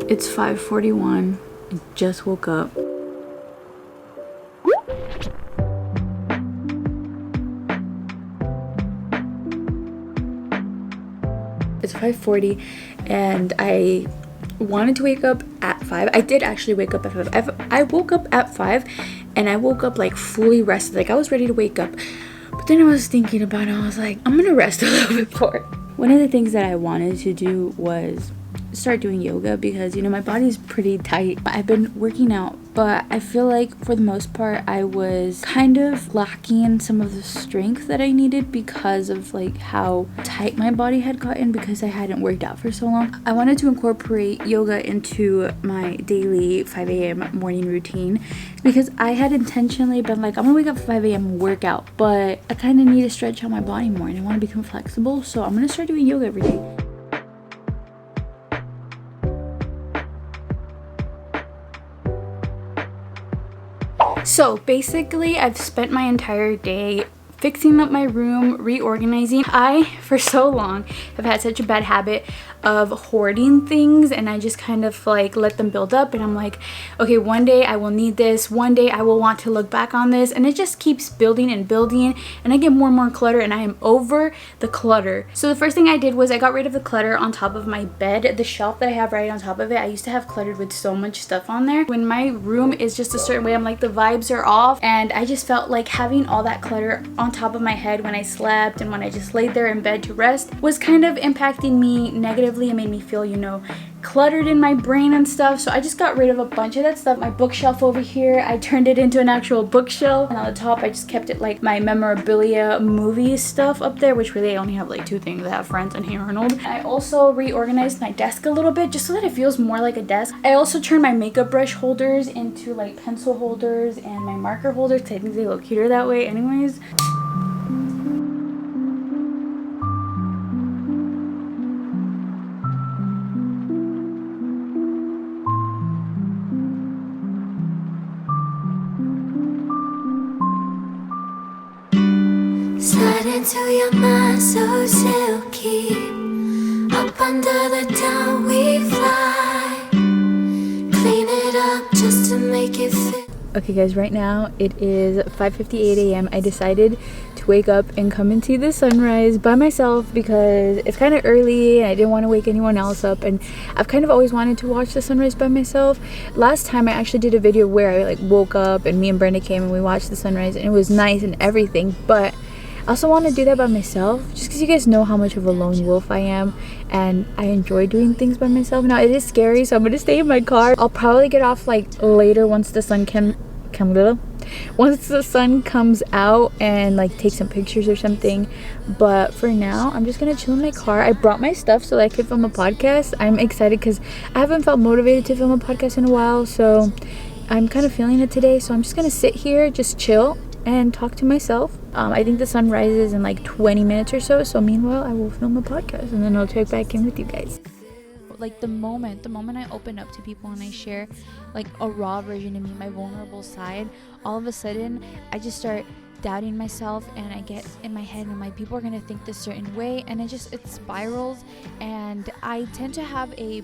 It's 5:41. I just woke up. It's 5:40 and I wanted to wake up at 5. I did actually wake up at 5. I woke up at 5 and I woke up like fully rested. Like I was ready to wake up. But then I was thinking about it. I was like, I'm gonna rest a little bit more. One of the things that I wanted to do was start doing yoga because, you know, my body's pretty tight. I've been working out, but I feel like for the most part I was kind of lacking some of the strength that I needed because of like how tight my body had gotten because I hadn't worked out for so long. I wanted to incorporate yoga into my daily 5 a.m. morning routine because I had intentionally been like, I'm gonna wake up at 5 a.m. and work out, but I kind of need to stretch out my body more and I want to become flexible, so I'm gonna start doing yoga every day. So basically, I've spent my entire day fixing up my room, reorganizing. I, for so long, have had such a bad habit of hoarding things, and I just kind of like let them build up, and I'm like, okay, one day I will need this, one day I will want to look back on this, and it just keeps building and building, and I get more and more clutter, and I am over the clutter. So the first thing I did was I got rid of the clutter on top of my bed. The shelf that I have right on top of it, I used to have cluttered with so much stuff on there. When my room is just a certain way, I'm like, the vibes are off, and I just felt like having all that clutter on top of my head when I slept and when I just laid there in bed to rest was kind of impacting me negatively. It made me feel, you know, cluttered in my brain and stuff. So I just got rid of a bunch of that stuff. My bookshelf over here, I turned it into an actual bookshelf, and on the top I just kept it like my memorabilia movie stuff up there, which really I only have like 2 things. I have Friends and Hey Arnold. I also reorganized my desk a little bit just so that it feels more like a desk. I also turned my makeup brush holders into like pencil holders and my marker holders because I think they look cuter that way anyways. Slide into your mind so silky. Up under the down we fly. Clean it up just to make it fit. Okay guys, right now it is 5:58 a.m. I decided to wake up and come and see the sunrise by myself because it's kind of early and I didn't want to wake anyone else up, and I've kind of always wanted to watch the sunrise by myself. Last time I actually did a video where I like woke up and me and Brenda came and we watched the sunrise and it was nice and everything, but I also want to do that by myself just because you guys know how much of a lone wolf I am and I enjoy doing things by myself. Now it is scary, so I'm going to stay in my car. I'll probably get off like later once the sun once the sun comes out and like take some pictures or something, but for now I'm just gonna chill in my car. I brought my stuff so that I could film a podcast. I'm excited because I haven't felt motivated to film a podcast in a while, so I'm kind of feeling it today. So I'm just gonna sit here, just chill and talk to myself. I think the sun rises in like 20 minutes or so, so meanwhile I will film a podcast and then I'll check back in with you guys. Like the moment I open up to people and I share like a raw version of me, my vulnerable side, all of a sudden I just start doubting myself and I get in my head and I'm like, people are gonna think this certain way, and it spirals, and I tend to have a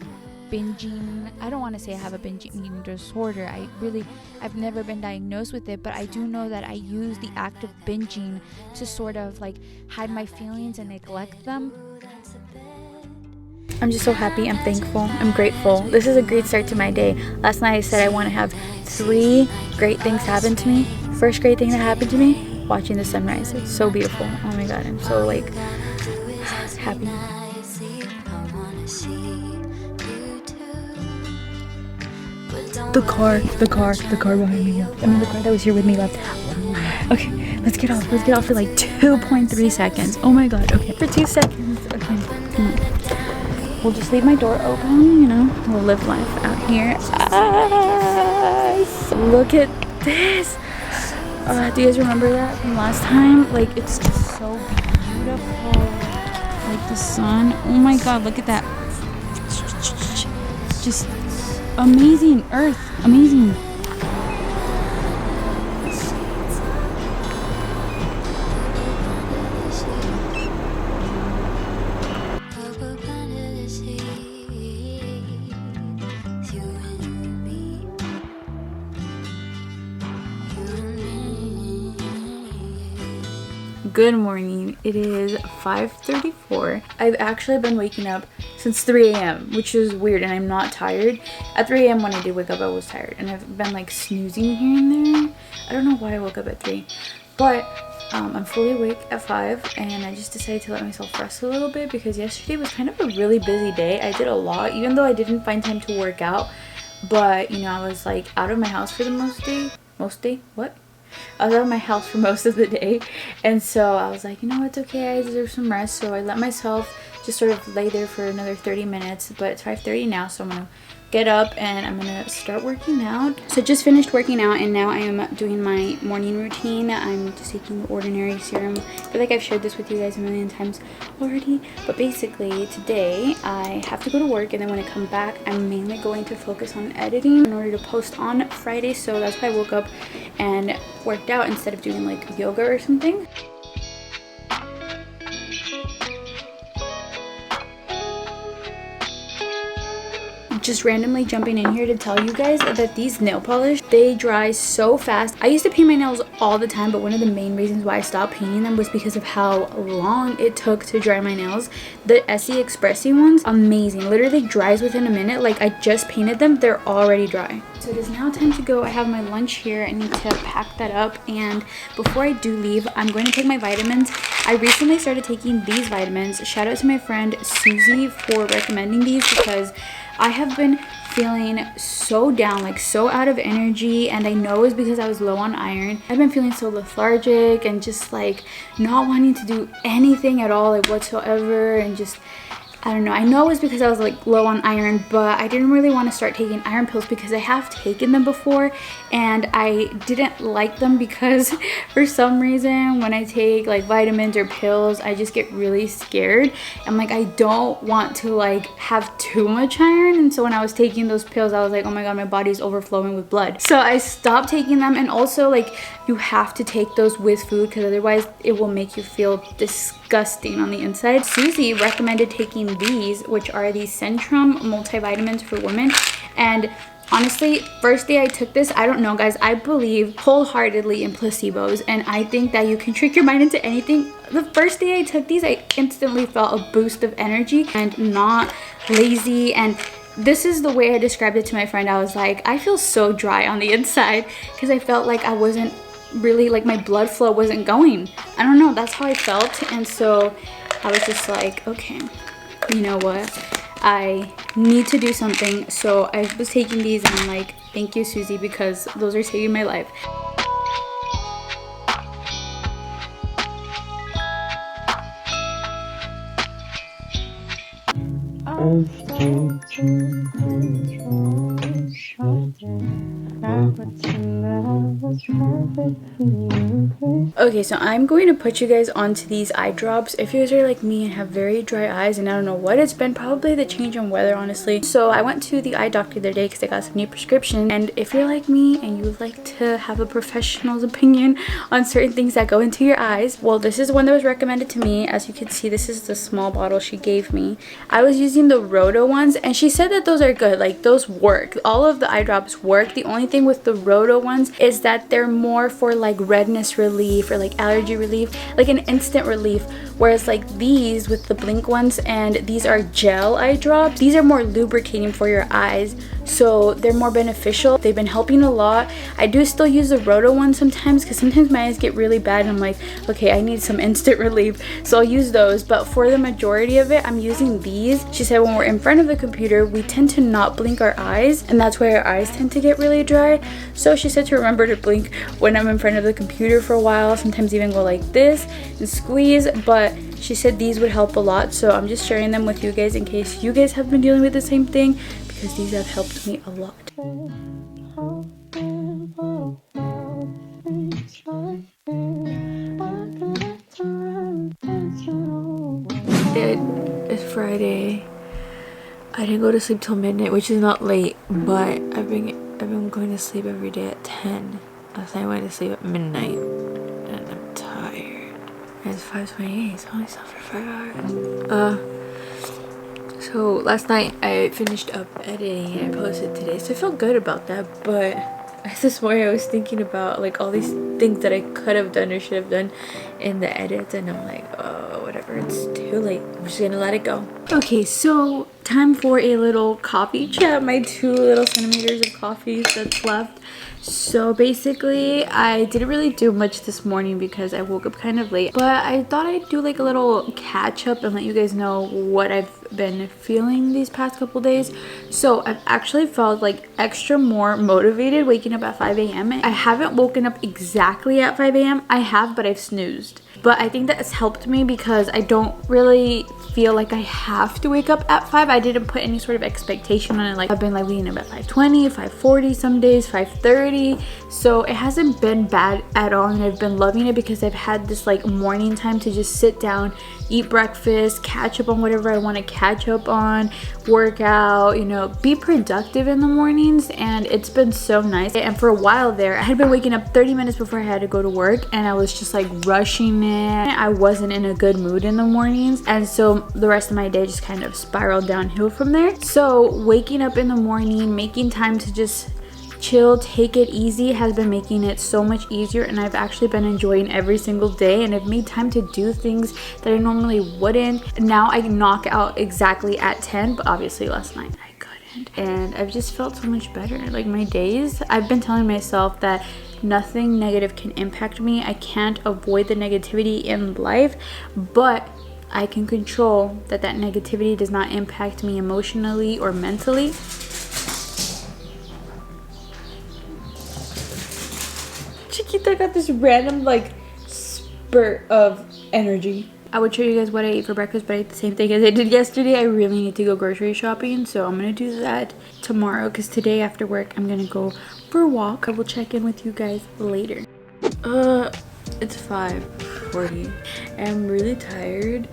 binging, I don't want to say I have a binge eating disorder. I've never been diagnosed with it, but I do know that I use the act of binging to sort of like hide my feelings and neglect them. I'm just so happy, I'm thankful, I'm grateful. This is a great start to my day. Last night I said I want to have 3 great things happen to me. First great thing that happened to me, watching the sunrise. It's so beautiful. Oh my god, I'm so like happy. The car behind me. I mean the car that was here with me left. Okay, let's get off for like 2.3 seconds. Oh my god, okay. For 2 seconds. Okay, come on. We'll just leave my door open, you know. We'll live life out here. Look at this. Do you guys remember that from last time? Like, it's just so beautiful. Like the sun. Oh my god, look at that. Just amazing. Earth. Amazing. Good morning. It is 5:34. I've actually been waking up since 3 a.m. which is weird, and I'm not tired. At 3 a.m. when I did wake up, I was tired, and I've been like snoozing here and there. I don't know why I woke up at 3, but I'm fully awake at 5, and I just decided to let myself rest a little bit because yesterday was kind of a really busy day. I did a lot, even though I didn't find time to work out. But you know, I was like out of my house for the I was out of my house for most of the day, and so I was like, you know, it's okay, I deserve some rest. So I let myself just sort of lay there for another 30 minutes, but it's 5:30 now, so I'm gonna get up and I'm gonna start working out. So just finished working out, and now I am doing my morning routine. I'm just taking the Ordinary serum. I feel like I've shared this with you guys a million times already, but basically today I have to go to work, and then when I come back, I'm mainly going to focus on editing in order to post on Friday. So that's why I woke up and worked out instead of doing like yoga or something. Just randomly jumping in here to tell you guys that these nail polish, they dry so fast. I used to paint my nails all the time, but one of the main reasons why I stopped painting them was because of how long it took to dry my nails. The Essie Expressi ones, amazing, literally dries within a minute. Like, I just painted them, they're already dry. So it is now time to go. I have my lunch here. I need to pack that up, and before I do leave, I'm going to take my vitamins. I recently started taking these vitamins. Shout out to my friend Susie for recommending these because I have been feeling so down, like so out of energy, and I know it's because I was low on iron. I've been feeling so lethargic and just like not wanting to do anything at all, like whatsoever, and just, I don't know. I know it's because I was like low on iron, but I didn't really want to start taking iron pills because I have taken them before and I didn't like them because for some reason when I take like vitamins or pills, I just get really scared. I'm like, I don't want to like have too much iron, and so when I was taking those pills, I was like, oh my god, my body's overflowing with blood. So I stopped taking them, and also like you have to take those with food because otherwise it will make you feel disgusting on the inside. Susie recommended taking these, which are the Centrum multivitamins for women, and honestly, first day I took this, I don't know guys, I believe wholeheartedly in placebos, and I think that you can trick your mind into anything. The first day I took these, I instantly felt a boost of energy and not lazy, and this is the way I described it to my friend. I was like, I feel so dry on the inside because I felt like I wasn't really, like my blood flow wasn't going. I don't know, that's how I felt, and so I was just like, okay, you know what, I need to do something. So I was taking these, and I'm like, thank you Susie, because those are saving my life. Okay, so I'm going to put you guys onto these eye drops. If you guys are like me and have very dry eyes, and I don't know what it's been, probably the change in weather, honestly. So I went to the eye doctor the other day because I got some new prescription, and if you're like me and you would like to have a professional's opinion on certain things that go into your eyes, well, this is one that was recommended to me. As you can see, this is the small bottle she gave me. I was using the Roto ones, and she said that those are good, like those work. All of the eye drops work. The only thing with the Roto ones is that they're more for like redness relief or like allergy relief, like an instant relief, whereas like these with the Blink ones, and these are gel eye drops, these are more lubricating for your eyes, so they're more beneficial. They've been helping a lot. I do still use the Roto one sometimes because sometimes my eyes get really bad and I'm like, okay, I need some instant relief, so I'll use those. But for the majority of it, I'm using these. She said when we're in front of the computer, we tend to not blink our eyes, and that's why our eyes tend to get really dry. So she said to remember to blink when I'm in front of the computer for a while, sometimes even go like this and squeeze. But she said these would help a lot, so I'm just sharing them with you guys in case you guys have been dealing with the same thing, because these have helped me a lot. It is Friday. I didn't go to sleep till midnight, which is not late, but I've been going to sleep every day at 10. Last night I went to sleep at midnight, and I'm tired. And it's 5:28, so I only slept for 5 hours. So last night I finished up editing and I posted today, so I feel good about that, but this morning I was thinking about like all these things that I could have done or should have done in the edits, and I'm like, oh, whatever, it's too late. I'm just gonna let it go. Okay, so time for a little coffee chat. My 2 little centimeters of coffee that's left. So basically, I didn't really do much this morning because I woke up kind of late, but I thought I'd do like a little catch up and let you guys know what I've been feeling these past couple days. So I've actually felt like extra more motivated waking up at 5 a.m. I haven't woken up exactly at 5 a.m. I have, but I've snoozed. But I think that's helped me because I don't really feel like I have to wake up at 5. I didn't put any sort of expectation on it. Like I've been like waking up at 5:20, 5:40 some days, 5:30. So it hasn't been bad at all, and I've been loving it because I've had this like morning time to just sit down, eat breakfast, catch up on whatever I want to catch up on, work out, you know, be productive in the mornings, and it's been so nice. And for a while there, I had been waking up 30 minutes before I had to go to work, and I was just like rushing it. I wasn't in a good mood in the mornings, and so the rest of my day just kind of spiraled downhill from there. So waking up in the morning, making time to just chill, take it easy has been making it so much easier, and I've actually been enjoying every single day, and I've made time to do things that I normally wouldn't. Now I knock out exactly at 10, but obviously last night I couldn't, and I've just felt so much better. Like my days, I've been telling myself that nothing negative can impact me. I can't avoid the negativity in life, but I can control that negativity does not impact me emotionally or mentally. Chiquita got this random like spurt of energy. I would show you guys what I ate for breakfast, but I ate the same thing as I did yesterday. I really need to go grocery shopping, so I'm gonna do that tomorrow because today after work I'm gonna go for a walk. I will check in with you guys later. It's 5:40. I'm really tired.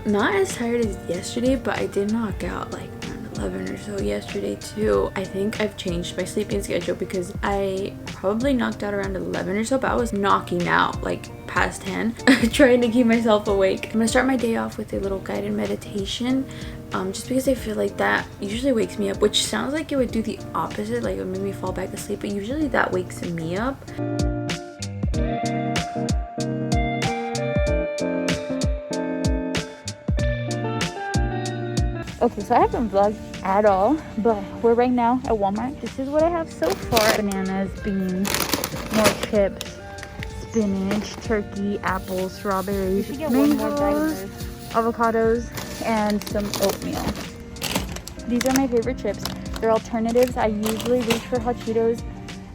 Not as tired as yesterday, but I did knock out like 11 or so yesterday too. I think I've changed my sleeping schedule because I probably knocked out around 11 or so, but I was knocking out like past 10 trying to keep myself awake. I'm gonna start my day off with a little guided meditation, just because I feel like that usually wakes me up, which sounds like it would do the opposite, like it would make me fall back asleep, but usually that wakes me up. Okay, so I haven't vlogged at all, but we're right now at Walmart. This is what I have so far. Bananas, beans, more chips, spinach, turkey, apples, strawberries, mangoes, avocados, and some oatmeal. These are my favorite chips. They're alternatives. I usually reach for hot Cheetos,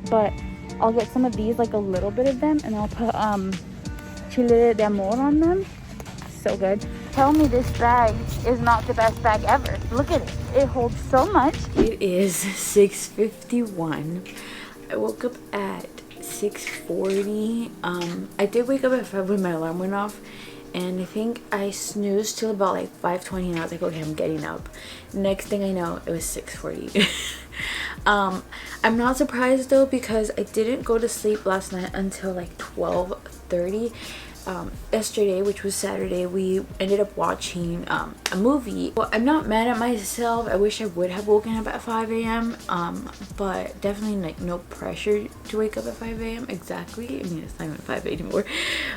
but I'll get some of these, like a little bit of them, and I'll put chile de amor on them. So good. Tell me this bag is not the best bag ever. Look at it. It holds so much. It is 6:51. I woke up at 6:40. I did wake up at 5 when my alarm went off, and I think I snoozed till about like 5:20, and I was like, okay, I'm getting up. Next thing I know, it was 6:40. I'm not surprised though, because I didn't go to sleep last night until like 12:30. Yesterday, which was Saturday, we ended up watching a movie. Well, I'm not mad at myself. I wish I would have woken up at 5 a.m. But definitely like no pressure to wake up at 5 a.m. exactly. I mean, it's not even 5 anymore.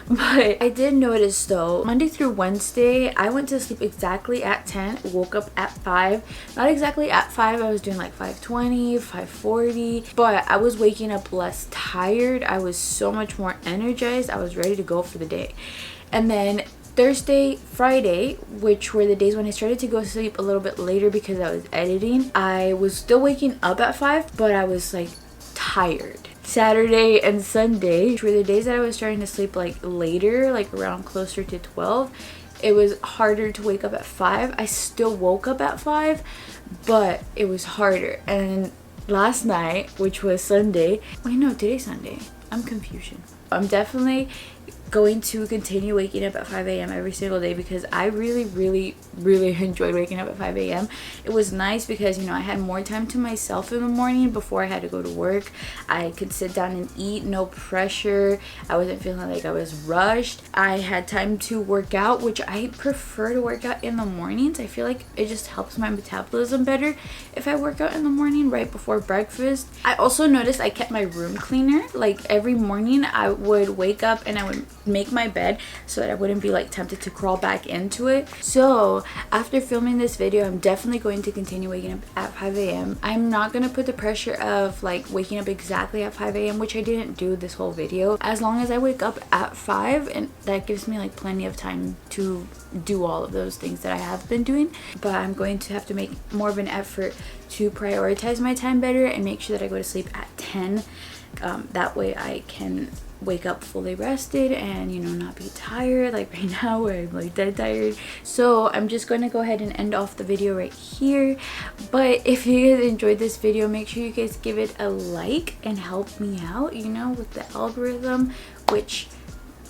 But I did notice though, Monday through Wednesday, I went to sleep exactly at 10, woke up at 5. Not exactly at 5, I was doing like 5:20, 5:40, but I was waking up less tired. I was so much more energized. I was ready to go for the day. And then Thursday, Friday, which were the days when I started to go to sleep a little bit later because I was editing, I was still waking up at 5, but I was like tired. Saturday and Sunday, which were the days that I was starting to sleep like later, like around closer to 12, it was harder to wake up at 5. I still woke up at 5, but it was harder. And last night, which was Sunday, wait no, today's Sunday. I'm confusion. I'm definitely going to continue waking up at 5 a.m. every single day because I really enjoyed waking up at 5 a.m. It was nice because, you know, I had more time to myself in the morning before I had to go to work. I could sit down and eat, no pressure. I wasn't feeling like I was rushed. I had time to work out, which I prefer to work out in the mornings. I feel like it just helps my metabolism better if I work out in the morning right before breakfast. I also noticed I kept my room cleaner. Like every morning I would wake up and I would make my bed so that I wouldn't be like tempted to crawl back into it. So after filming this video, I'm definitely going to continue waking up at 5 a.m. I'm not going to put the pressure of like waking up exactly at 5 a.m., which I didn't do this whole video. As long as I wake up at 5, and that gives me like plenty of time to do all of those things that I have been doing. But I'm going to have to make more of an effort to prioritize my time better and make sure that I go to sleep at 10. That way I can wake up fully rested and, you know, not be tired like right now where I'm like dead tired. So I'm just going to go ahead and end off the video right here. But if you guys enjoyed this video, make sure you guys give it a like and help me out, you know, with the algorithm, which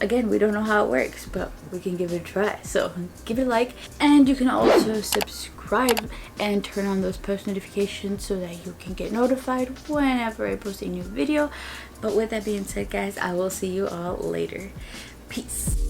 again, we don't know how it works, but we can give it a try. So give it a like, and you can also subscribe and turn on those post notifications so that you can get notified whenever I post a new video. But with that being said, guys, I will see you all later. Peace.